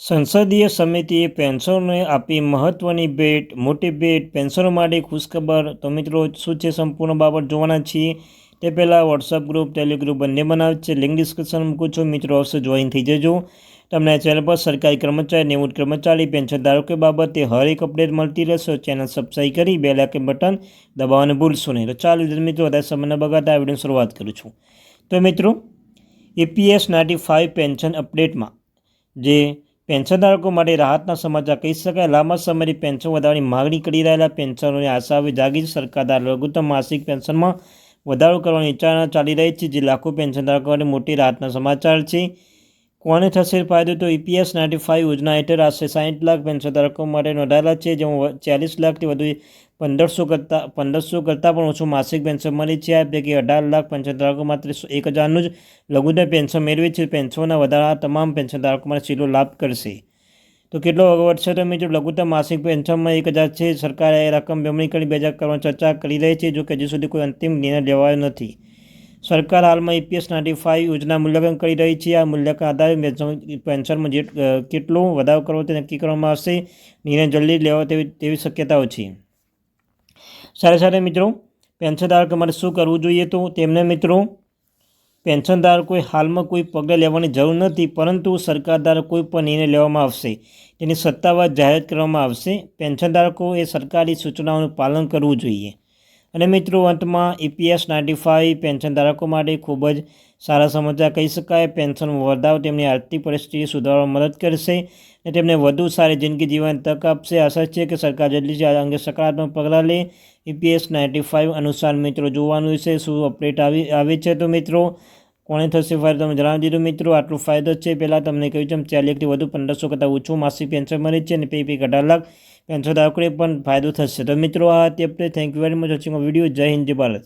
સંસદીય સમિતિએ પેન્શનરોને આપી મહત્વની ભેટ, મોટી ભેટ. પેન્શનરો માટે ખુશખબર. તો મિત્રો શું છે સંપૂર્ણ બાબત જોવાના છીએ. તે પહેલાં વોટ્સઅપ ગ્રુપ, ટેલિગ્રુપ બંને બનાવે છે. લિંક ડિસ્ક્રિપ્શન મૂકું છું. મિત્રો અવશ્ય જોઈન થઈ જજો. તમને આ ચેનલ પર સરકારી કર્મચારી, નિવૃત્ત કર્મચારી, પેન્શન ધારકો બાબતે હર એક અપડેટ મળતી રહેશે. ચેનલ સબસ્ક્રાઈબ કરી બેલ આઇકન બટન દબાવવાનું ભૂલશો નહીં. તો ચાલો મિત્રો વધારે સમય બગાડતા આ વિડીયોની શરૂઆત કરું છું. તો મિત્રો EPS 95 પેન્શન અપડેટમાં જે પેન્શનધારકો માટે રાહતના સમાચાર કહી શકાય. લાંબા સમયથી પેન્શન વધારવાની માગણી કરી રહેલા પેન્શનરોની આશા હવે જાગી. સરકાર દ્વારા લઘુત્તમ માસિક પેન્શનમાં વધારો કરવાની વિચારણા ચાલી રહી છે, જે લાખો પેન્શનધારકો માટે મોટી રાહતના સમાચાર છે. કોને થશે ફાયદો? તો EPS 95 યોજના હેઠળ આશરે 60 લાખ પેન્શનધારકો માટે નોંધાયેલા છે, જેમાં 40 લાખથી વધુ 1500 કરતાં પણ ઓછું માસિક પેન્શન મળી છે. આ પૈકી 18 લાખ પેન્શનધારકો માત્ર 1000નું જ લઘુત્તમ પેન્શન મેળવે છે. પેન્શનના વધારા તમામ પેન્શનધારકો માટે સીધો લાભ કરશે. તો કેટલો વધશે? તો મિત્રો લઘુત્તમ માસિક પેન્શનમાં 1000 છે. સરકારે એ રકમ બમણી કરી 2000 કરવાની ચર્ચા કરી રહી છે, જો કે હજુ સુધી કોઈ અંતિમ નિર્ણય લેવાયો નથી. સરકાર હાલમાં EPS 95 યોજના મૂલ્યાંકન કરી રહી છે. આ મૂલ્યાંકન આધારે પેન્શનમાં કેટલો વધારો કરવો તે નક્કી કરવામાં આવશે. નિર્ણય જલ્દી લેવા તેવી શક્યતાઓ છે. સાથે મિત્રો પેન્શનધારકો માટે શું કરવું જોઈએ? તો તેમને મિત્રો પેન્શનધારકોએ હાલમાં કોઈ પગલાં લેવાની જરૂર નથી, પરંતુ સરકાર દ્વારા કોઈ પણ નિર્ણય લેવામાં આવશે તેની સત્તાવાર જાહેરાત કરવામાં આવશે. પેન્શનધારકોએ સરકારી સૂચનાઓનું પાલન કરવું જોઈએ. અને મિત્રો અંતમાં EPS 95 પેન્શનધારકો માટે ખૂબ જ સારા સમાચાર કહી શકાય. પેન્શન વધારો તેમની આર્થિક પરિસ્થિતિ સુધારવામાં મદદ કરશે અને તેમને વધુ સારી જિંદગી જીવવાની તક આપશે. આશા છે કે સરકાર જલ્દી આ અંગે સકારાત્મક પગલાં લે. EPS 95 અનુસાર મિત્રો જોવાનું છે શું અપડેટ આવે છે. તો મિત્રો કોને થશે ફાયદો તમે જણાવી દીધું. મિત્રો આટલો ફાયદો છે. પહેલાં તમને કહ્યું છે 4 લાખથી વધુ 1500 કરતાં ઓછું માસિક પેન્શન મળે છે અને પૈકી 18 લાખ પેન્શનધારકોને પણ ફાયદો થશે. તો મિત્રો આ હતી update. Thank you very much watching video. જય હિન્દ, જય ભારત.